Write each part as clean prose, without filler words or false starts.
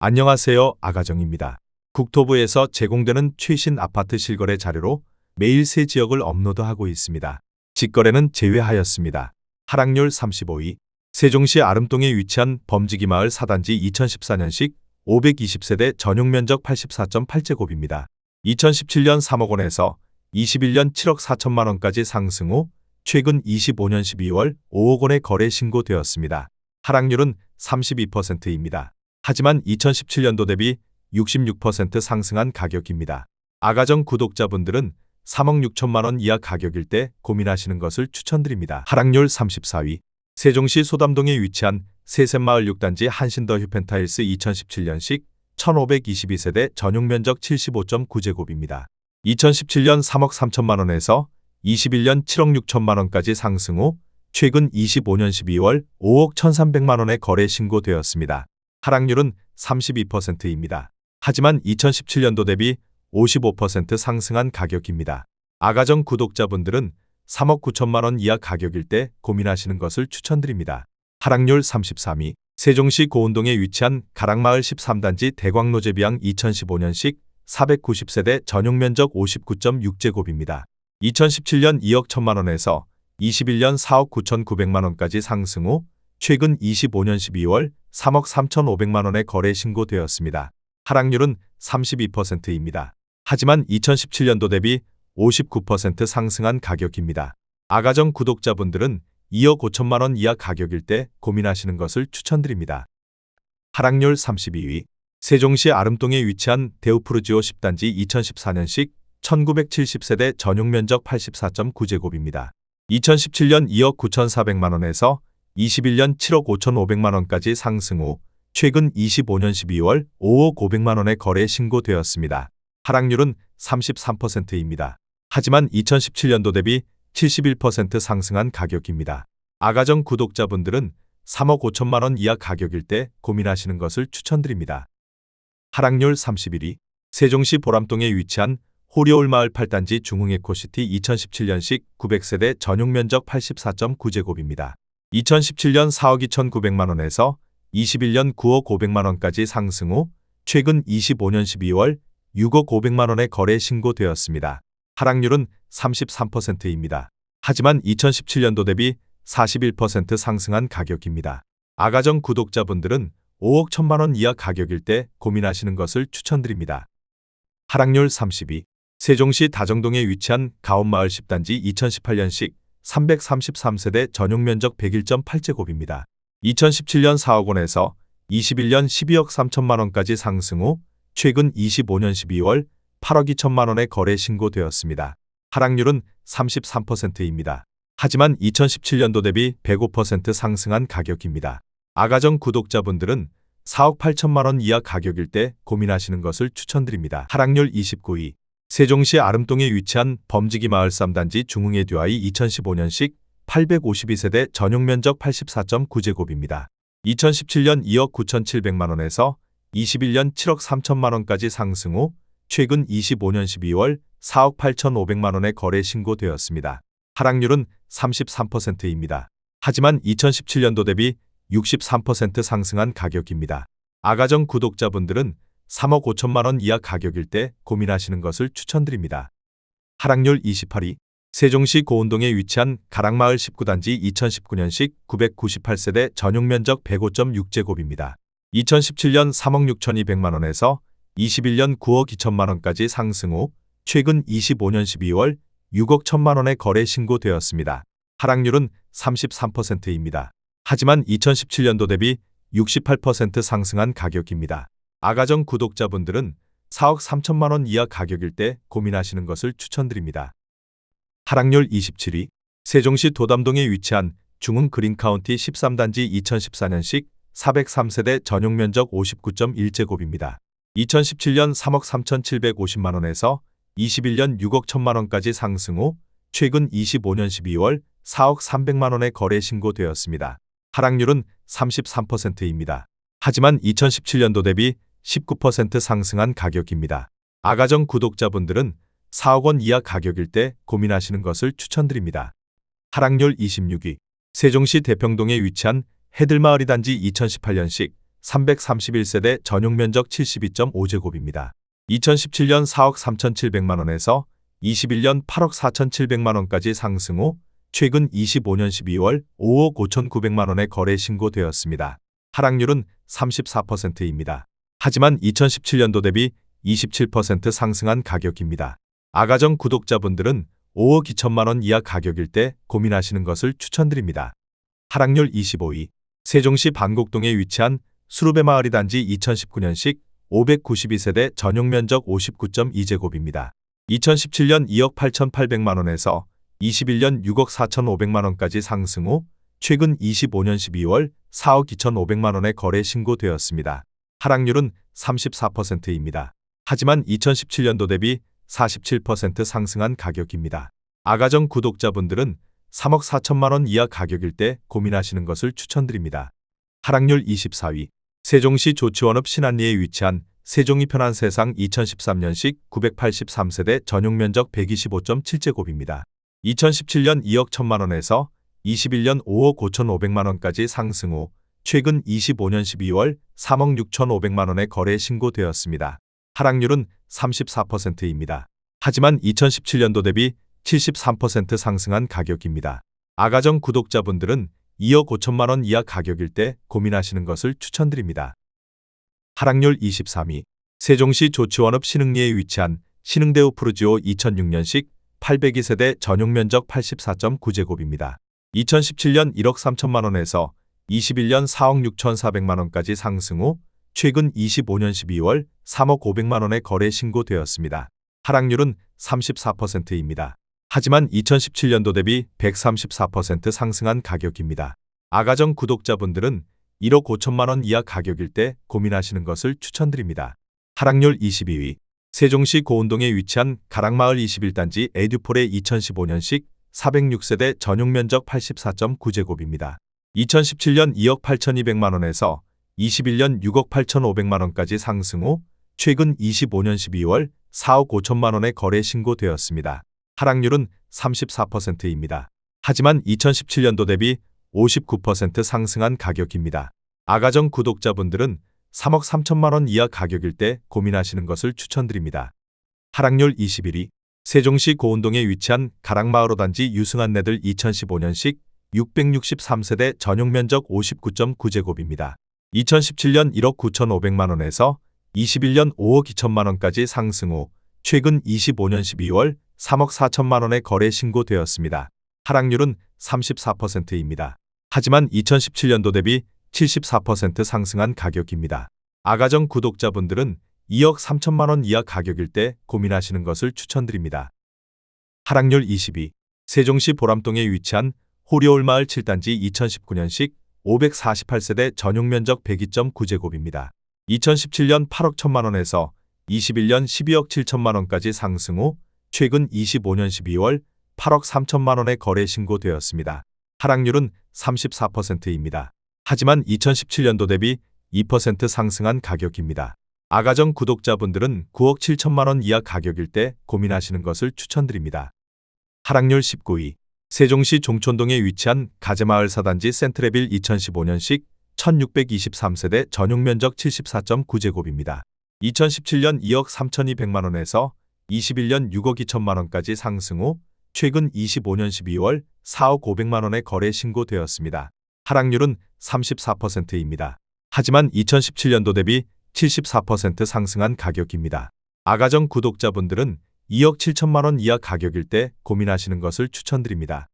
안녕하세요. 아가정입니다. 국토부에서 제공되는 최신 아파트 실거래 자료로 매일 새 지역을 업로드하고 있습니다. 직거래는 제외하였습니다. 하락률 35위. 세종시 아름동에 위치한 범지기 마을 4단지 2014년식 520세대 전용면적 84.8제곱입니다. 2017년 3억 원에서 21년 7억 4천만 원까지 상승 후 최근 25년 12월 5억 원에 거래 신고되었습니다. 하락률은 32%입니다. 하지만 2017년도 대비 66% 상승한 가격입니다. 아가정 구독자분들은 3억 6천만 원 이하 가격일 때 고민하시는 것을 추천드립니다. 하락률 34위. 세종시 소담동에 위치한 세샘마을 6단지 한신더 휴펜타일스 2017년식 1522세대 전용면적 75.9제곱입니다. 2017년 3억 3천만 원에서 21년 7억 6천만 원까지 상승 후 최근 25년 12월 5억 1,300만 원에 거래 신고되었습니다. 하락률은 32%입니다. 하지만 2017년도 대비 55% 상승한 가격입니다. 아가정 구독자분들은 3억 9천만 원 이하 가격일 때 고민하시는 것을 추천드립니다. 하락률 33위. 세종시 고운동에 위치한 가락마을 13단지 대광로제비양 2015년식 490세대 전용면적 59.6제곱입니다. 2017년 2억 1천만 원에서 21년 4억 9,900만 원까지 상승 후 최근 25년 12월 3억 3,500만 원에 거래 신고되었습니다. 하락률은 32%입니다. 하지만 2017년도 대비 59% 상승한 가격입니다. 아가정 구독자분들은 2억 5천만 원 이하 가격일 때 고민하시는 것을 추천드립니다. 하락률 32위. 세종시 아름동에 위치한 데우프르지오 10단지 2014년식 1970세대 전용면적 84.9제곱입니다. 2017년 2억 9,400만 원에서 21년 7억 5,500만 원까지 상승 후 최근 25년 12월 5억 500만 원에 거래 신고되었습니다. 하락률은 33%입니다. 하지만 2017년도 대비 71% 상승한 가격입니다. 아가정 구독자분들은 3억 5천만 원 이하 가격일 때 고민하시는 것을 추천드립니다. 하락률 31위. 세종시 보람동에 위치한 호리올마을 8단지 중흥에코시티 2017년식 900세대 전용면적 84.9제곱입니다. 2017년 4억 2,900만 원에서 21년 9억 500만 원까지 상승 후 최근 25년 12월 6억 500만 원에 거래 신고되었습니다. 하락률은 33%입니다. 하지만 2017년도 대비 41% 상승한 가격입니다. 아가정 구독자분들은 5억 1천만 원 이하 가격일 때 고민하시는 것을 추천드립니다. 하락률 30위. 세종시 다정동에 위치한 가온마을 10단지 2018년식 333세대 전용면적 101.8제곱입니다. 2017년 4억 원에서 21년 12억 3천만 원까지 상승 후 최근 25년 12월 8억 2천만 원에 거래 신고되었습니다. 하락률은 33%입니다. 하지만 2017년도 대비 105% 상승한 가격입니다. 아가정 구독자분들은 4억 8천만 원 이하 가격일 때 고민하시는 것을 추천드립니다. 하락률 29위. 세종시 아름동에 위치한 범지기 마을 3단지 중흥의 듀아이 2015년식 852세대 전용면적 84.9제곱입니다. 2017년 2억 9,700만 원에서 21년 7억 3천만 원까지 상승 후 최근 25년 12월 4억 8,500만 원에 거래 신고되었습니다. 하락률은 33%입니다. 하지만 2017년도 대비 63% 상승한 가격입니다. 아가정 구독자분들은 3억 5천만 원 이하 가격일 때 고민하시는 것을 추천드립니다. 하락률 28위. 세종시 고운동에 위치한 가락마을 19단지 2019년식 998세대 전용면적 105.6제곱입니다. 2017년 3억 6,200만 원에서 21년 9억 2천만 원까지 상승 후 최근 25년 12월 6억 1천만 원에 거래 신고되었습니다. 하락률은 33%입니다. 하지만 2017년도 대비 68% 상승한 가격입니다. 아가정 구독자분들은 4억 3천만 원 이하 가격일 때 고민하시는 것을 추천드립니다. 하락률 27위. 세종시 도담동에 위치한 중흥 그린카운티 13단지 2014년식 403세대 전용면적 59.1제곱입니다. 2017년 3억 3,750만 원에서 21년 6억 1천만 원까지 상승 후 최근 25년 12월 4억 300만 원에 거래 신고되었습니다. 하락률은 33%입니다. 하지만 2017년도 대비 19% 상승한 가격입니다. 아가정 구독자분들은 4억 원 이하 가격일 때 고민하시는 것을 추천드립니다. 하락률 26위. 세종시 대평동에 위치한 해들마을 2단지 2018년식 331세대 전용 면적 72.5제곱입니다. 2017년 4억 3,700만 원에서 21년 8억 4,700만 원까지 상승 후 최근 25년 12월 5억 5,900만 원에 거래 신고되었습니다. 하락률은 34%입니다. 하지만 2017년도 대비 27% 상승한 가격입니다. 아가정 구독자분들은 5억 2천만 원 이하 가격일 때 고민하시는 것을 추천드립니다. 하락률 25위. 세종시 반곡동에 위치한 수루베 마을이 단지 2019년식 592세대 전용 면적 59.2제곱입니다. 2017년 2억 8,800만 원에서 21년 6억 4,500만 원까지 상승 후 최근 25년 12월 4억 2,500만 원에 거래 신고되었습니다. 하락률은 34%입니다. 하지만 2017년도 대비 47% 상승한 가격입니다. 아가정 구독자분들은 3억 4천만 원 이하 가격일 때 고민하시는 것을 추천드립니다. 하락률 24위. 세종시 조치원읍 신안리에 위치한 세종이 편한 세상 2013년식 983세대 전용 면적 125.7제곱입니다. 2017년 2억 1천만 원에서 21년 5억 5,500만 원까지 상승 후 최근 25년 12월 3억 6,500만 원에 거래 신고되었습니다. 하락률은 34%입니다. 하지만 2017년도 대비 73% 상승한 가격입니다. 아가정 구독자분들은 2억 5천만 원 이하 가격일 때 고민하시는 것을 추천드립니다. 하락률 23위. 세종시 조치원읍 신흥리에 위치한 신흥대우 푸르지오 2006년식 802세대 전용 면적 84.9제곱입니다. 2017년 1억 3천만 원에서 21년 4억 6,400만 원까지 상승 후 최근 25년 12월 3억 500만 원에 거래 신고되었습니다. 하락률은 34%입니다. 하지만 2017년도 대비 134% 상승한 가격입니다. 아가정 구독자분들은 1억 5천만 원 이하 가격일 때 고민하시는 것을 추천드립니다. 하락률 22위. 세종시 고운동에 위치한 가락마을 21단지 에듀폴의 2015년식 406세대 전용 면적 84.9제곱입니다. 2017년 2억 8,200만 원에서 21년 6억 8,500만 원까지 상승 후 최근 25년 12월 4억 5천만 원에 거래 신고되었습니다. 하락률은 34%입니다. 하지만 2017년도 대비 59% 상승한 가격입니다. 아가정 구독자분들은 3억 3천만 원 이하 가격일 때 고민하시는 것을 추천드립니다. 하락률 21위. 세종시 고운동에 위치한 가락마을 5단지 유승한내들 2015년식 663세대 전용 면적 59.9제곱입니다. 2017년 1억 9,500만 원에서 21년 5억 2천만 원까지 상승 후 최근 25년 12월 3억 4천만 원에 거래 신고되었습니다. 하락률은 34%입니다. 하지만 2017년도 대비 74% 상승한 가격입니다. 아가정 구독자분들은 2억 3천만 원 이하 가격일 때 고민하시는 것을 추천드립니다. 하락률 22. 세종시 보람동에 위치한 호리올마을 7단지 2019년식 548세대 전용 면적 102.9제곱입니다. 2017년 8억 1천만 원에서 21년 12억 7천만 원까지 상승 후 최근 25년 12월 8억 3천만 원에 거래 신고되었습니다. 하락률은 34%입니다. 하지만 2017년도 대비 2% 상승한 가격입니다. 아가정 구독자분들은 9억 7천만 원 이하 가격일 때 고민하시는 것을 추천드립니다. 하락률 19위. 세종시 종촌동에 위치한 가재마을 4단지 센트레빌 2015년식 1623세대 전용 면적 74.9제곱입니다. 2017년 2억 3,200만 원에서 21년 6억 2천만 원까지 상승 후 최근 25년 12월 4억 500만 원에 거래 신고되었습니다. 하락률은 34%입니다. 하지만 2017년도 대비 74% 상승한 가격입니다. 아가정 구독자분들은 2억 7천만 원 이하 가격일 때 고민하시는 것을 추천드립니다.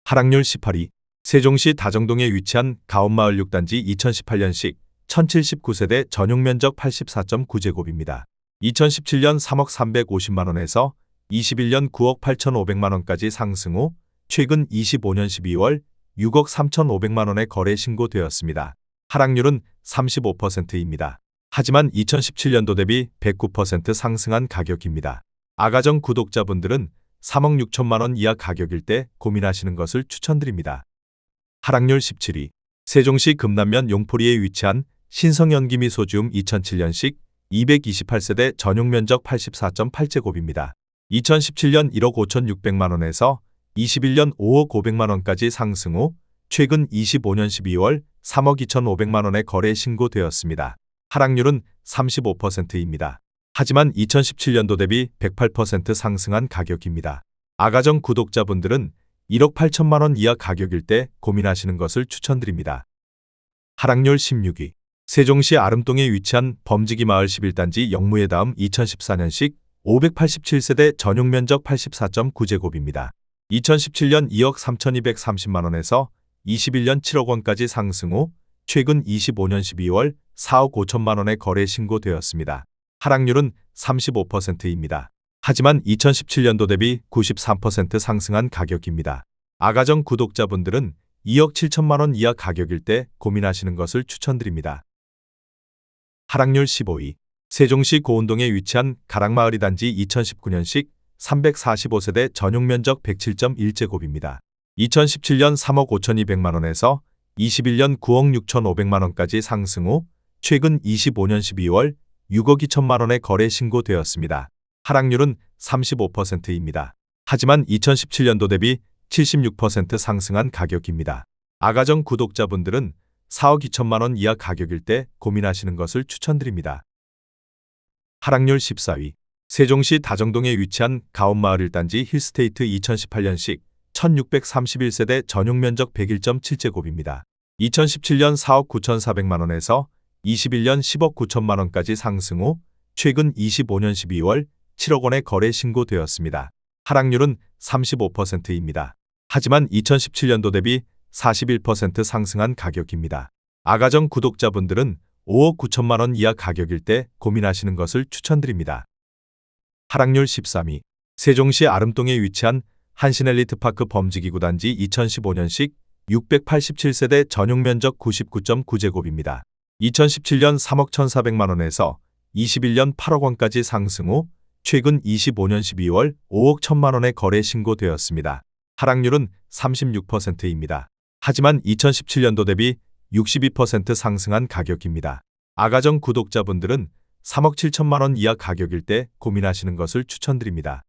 하락률 18위. 세종시 다정동에 위치한 가온마을 6단지 2018년식 1079세대 전용 면적 84.9제곱입니다. 2017년 3억 350만 원에서 21년 9억 8,500만 원까지 상승 후 최근 25년 12월 6억 3,500만 원에 거래 신고되었습니다. 하락률은 35%입니다. 하지만 2017년도 대비 109% 상승한 가격입니다. 아가정 구독자분들은 3억 6천만 원 이하 가격일 때 고민하시는 것을 추천드립니다. 하락률 17위. 세종시 금남면 용포리에 위치한 신성연기미소지움 2007년식 228세대 전용 면적 84.8제곱입니다. 2017년 1억 5,600만 원에서 21년 5억 500만 원까지 상승 후 최근 25년 12월 3억 2,500만 원의 거래 신고되었습니다. 하락률은 35%입니다. 하지만 2017년도 대비 108% 상승한 가격입니다. 아가정 구독자분들은 1억 8천만 원 이하 가격일 때 고민하시는 것을 추천드립니다. 하락률 16위. 세종시 아름동에 위치한 범지기 마을 11단지 영무의 다음 2014년식 587세대 전용 면적 84.9제곱입니다. 2017년 2억 3,230만 원에서 21년 7억 원까지 상승 후 최근 25년 12월 4억 5천만 원의 거래 신고되었습니다. 하락률은 35%입니다. 하지만 2017년도 대비 93% 상승한 가격입니다. 아가정 구독자분들은 2억 7천만 원 이하 가격일 때 고민하시는 것을 추천드립니다. 하락률 15위. 세종시 고운동에 위치한 가락마을 2단지 2019년식 345세대 전용 면적 107.1제곱입니다. 2017년 3억 5,200만 원에서 21년 9억 6,500만 원까지 상승 후 최근 25년 12월 6억 2천만 원의 거래 신고되었습니다. 하락률은 35%입니다. 하지만 2017년도 대비 76% 상승한 가격입니다. 아가정 구독자분들은 4억 2천만 원 이하 가격일 때 고민하시는 것을 추천드립니다. 하락률 14위. 세종시 다정동에 위치한 가온마을 1단지 힐스테이트 2018년식 1631세대 전용 면적 101.7제곱입니다. 2017년 4억 9,400만 원에서 21년 10억 9천만 원까지 상승 후 최근 25년 12월 7억 원의 거래 신고되었습니다. 하락률은 35%입니다. 하지만 2017년도 대비 41% 상승한 가격입니다. 아가정 구독자분들은 5억 9천만 원 이하 가격일 때 고민하시는 것을 추천드립니다. 하락률 13위. 세종시 아름동에 위치한 한신엘리트파크 범지기 9단지 2015년식 687세대 전용 면적 99.9제곱입니다. 2017년 3억 1,400만 원에서 21년 8억 원까지 상승 후 최근 25년 12월 5억 1천만 원의 거래 신고되었습니다. 하락률은 36%입니다. 하지만 2017년도 대비 62% 상승한 가격입니다. 아가정 구독자분들은 3억 7천만 원 이하 가격일 때 고민하시는 것을 추천드립니다.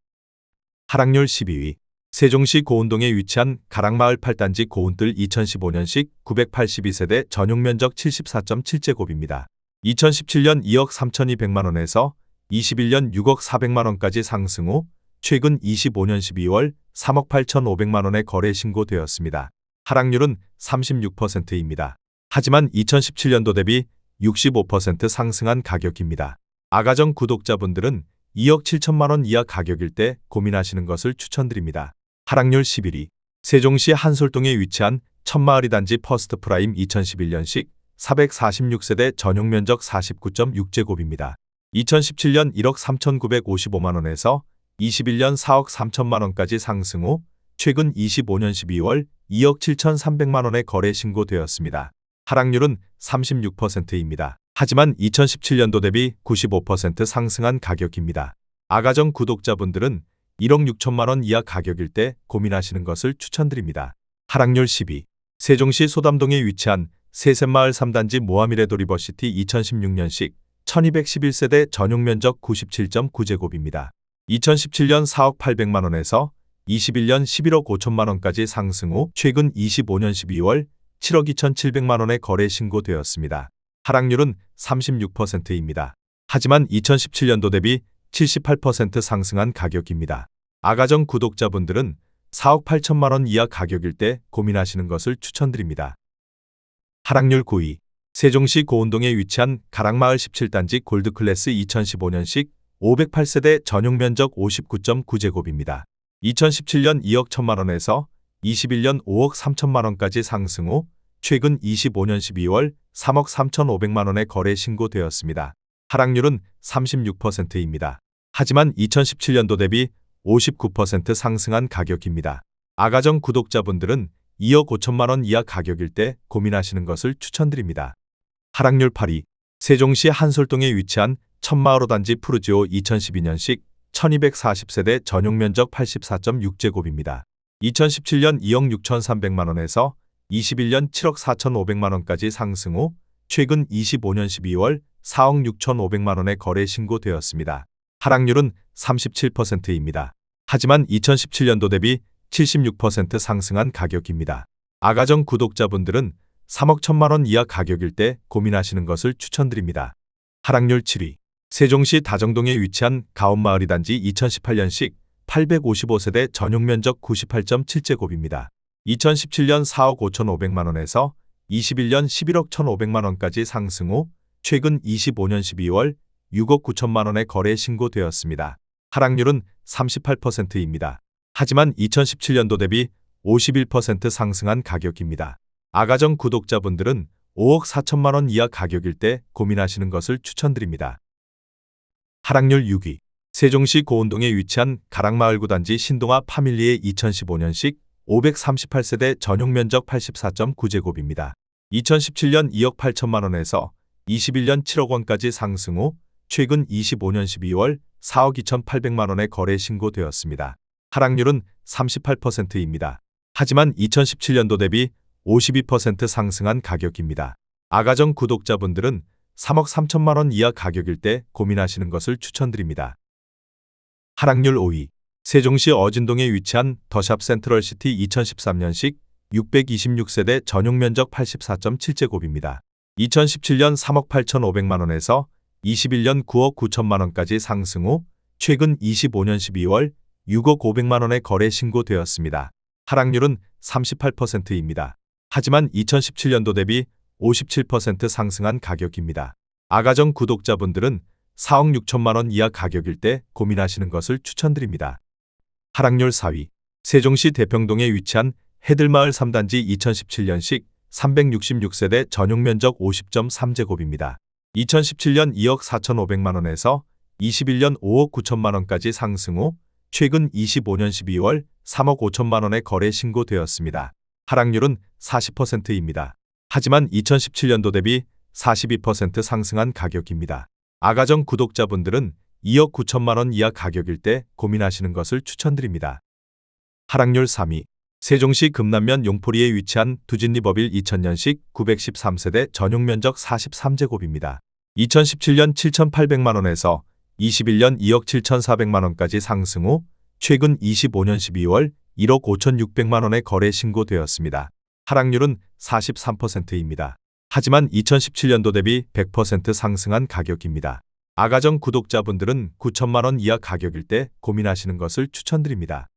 하락률 12위. 세종시 고운동에 위치한 가락마을 8단지 고운뜰 2015년식 982세대 전용 면적 74.7제곱입니다. 2017년 2억 3,200만 원에서 21년 6억 400만 원까지 상승 후 최근 25년 12월 3억 8,500만 원의 거래 신고되었습니다. 하락률은 36%입니다. 하지만 2017년도 대비 65% 상승한 가격입니다. 아가정 구독자분들은 2억 7천만 원 이하 가격일 때 고민하시는 것을 추천드립니다. 하락률 11위. 세종시 한솔동에 위치한 천마을 2단지 퍼스트 프라임 2011년식 446세대 전용 면적 49.6제곱입니다. 2017년 1억 3,955만 원에서 21년 4억 3천만 원까지 상승 후 최근 25년 12월 2억 7,300만 원의 거래 신고되었습니다. 하락률은 36%입니다. 하지만 2017년도 대비 95% 상승한 가격입니다. 아가정 구독자분들은 1억 6천만 원 이하 가격일 때 고민하시는 것을 추천드립니다. 하락률 10위. 세종시 소담동에 위치한 세셋마을 3단지 모하미레도 리버시티 2016년식 1211세대 전용 면적 97.9제곱입니다. 2017년 4억 800만 원에서 21년 11억 5천만 원까지 상승 후 최근 25년 12월 7억 2,700만 원의 거래 신고되었습니다. 하락률은 36%입니다. 하지만 2017년도 대비 78% 상승한 가격입니다. 아가정 구독자분들은 4억 8천만 원 이하 가격일 때 고민하시는 것을 추천드립니다. 하락률 9위. 세종시 고운동에 위치한 가락마을 17단지 골드클래스 2015년식 508세대 전용 면적 59.9제곱입니다. 2017년 2억 1천만 원에서 21년 5억 3천만 원까지 상승 후 최근 25년 12월 3억 3,500만 원의 거래 신고되었습니다. 하락률은 36%입니다. 하지만 2017년도 대비 59% 상승한 가격입니다. 아가정 구독자분들은 2억 5천만 원 이하 가격일 때 고민하시는 것을 추천드립니다. 하락률 8위. 세종시 한솔동에 위치한 천마을 5단지 푸르지오 2012년식 1240세대 전용 면적 84.6제곱입니다. 2017년 2억 6,300만 원에서 21년 7억 4,500만 원까지 상승 후 최근 25년 12월 4억 6,500만 원의 거래 신고되었습니다. 하락률은 37%입니다. 하지만 2017년도 대비 76% 상승한 가격입니다. 아가정 구독자분들은 3억 1천만 원 이하 가격일 때 고민하시는 것을 추천드립니다. 하락률 7위. 세종시 다정동에 위치한 가온마을이 단지 2018년식 855세대 전용면적 98.7제곱입니다. 2017년 4억 5,500만 원에서 21년 11억 1,500만 원까지 상승 후 최근 25년 12월 6억 9천만 원에 거래 신고되었습니다. 하락률은 38%입니다. 하지만 2017년도 대비 51% 상승한 가격입니다. 아가정 구독자분들은 5억 4천만 원 이하 가격일 때 고민하시는 것을 추천드립니다. 하락률 6위. 세종시 고운동에 위치한 가락마을구 단지 신동아 파밀리의 2015년식 538세대 전용면적 84.9제곱입니다. 2017년 2억 8천만 원에서 21년 7억 원까지 상승 후 최근 25년 12월 4억 2,800만 원에 거래 신고되었습니다. 하락률은 38%입니다. 하지만 2017년도 대비 52% 상승한 가격입니다. 아가정 구독자분들은 3억 3천만 원 이하 가격일 때 고민하시는 것을 추천드립니다. 하락률 5위. 세종시 어진동에 위치한 더샵 센트럴시티 2013년식 626세대 전용면적 84.7제곱입니다. 2017년 3억 8,500만 원에서 21년 9억 9천만 원까지 상승 후 최근 25년 12월 6억 500만 원에 거래 신고되었습니다. 하락률은 38%입니다. 하지만 2017년도 대비 57% 상승한 가격입니다. 아가정 구독자분들은 4억 6천만 원 이하 가격일 때 고민하시는 것을 추천드립니다. 하락률 4위. 세종시 대평동에 위치한 해들마을 3단지 2017년식 366세대 전용면적 50.3제곱입니다. 2017년 2억 4,500만 원에서 21년 5억 9천만 원까지 상승 후 최근 25년 12월 3억 5천만 원에 거래 신고되었습니다. 하락률은 40%입니다. 하지만 2017년도 대비 42% 상승한 가격입니다. 아가정 구독자분들은 2억 9천만 원 이하 가격일 때 고민하시는 것을 추천드립니다. 하락률 3위. 세종시 금남면 용포리에 위치한 두진리버빌 2000년식 913세대 전용면적 43제곱입니다. 2017년 7,800만 원에서 21년 2억 7,400만 원까지 상승 후 최근 25년 12월 1억 5,600만 원에 거래 신고되었습니다. 하락률은 43%입니다. 하지만 2017년도 대비 100% 상승한 가격입니다. 아가정 구독자분들은 9천만 원 이하 가격일 때 고민하시는 것을 추천드립니다.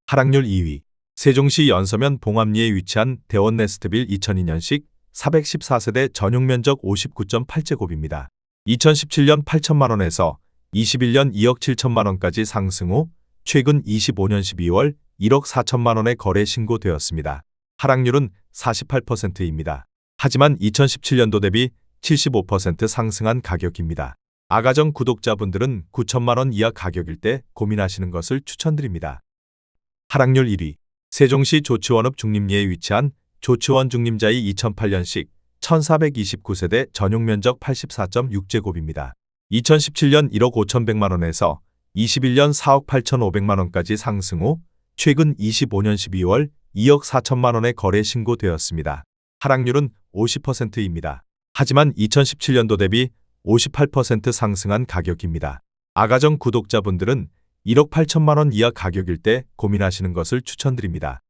하락률 2위. 세종시 연서면 봉암리에 위치한 대원네스트빌 2002년식 414세대 전용면적 59.8제곱입니다. 2017년 8천만 원에서 21년 2억 7천만 원까지 상승 후 최근 25년 12월 1억 4천만 원에 거래 신고되었습니다. 하락률은 48%입니다. 하지만 2017년도 대비 75% 상승한 가격입니다. 아가정 구독자분들은 9천만 원 이하 가격일 때 고민하시는 것을 추천드립니다. 하락률 1위. 세종시 조치원읍 중림리에 위치한 조치원 중림자이 2008년식 1429세대 전용면적 84.6제곱입니다. 2017년 1억 5,100만 원에서 21년 4억 8,500만 원까지 상승 후 최근 25년 12월 2억 4천만 원에 거래 신고되었습니다. 하락률은 50%입니다. 하지만 2017년도 대비 58% 상승한 가격입니다. 아가정 구독자분들은 1억 8천만 원 이하 가격일 때 고민하시는 것을 추천드립니다.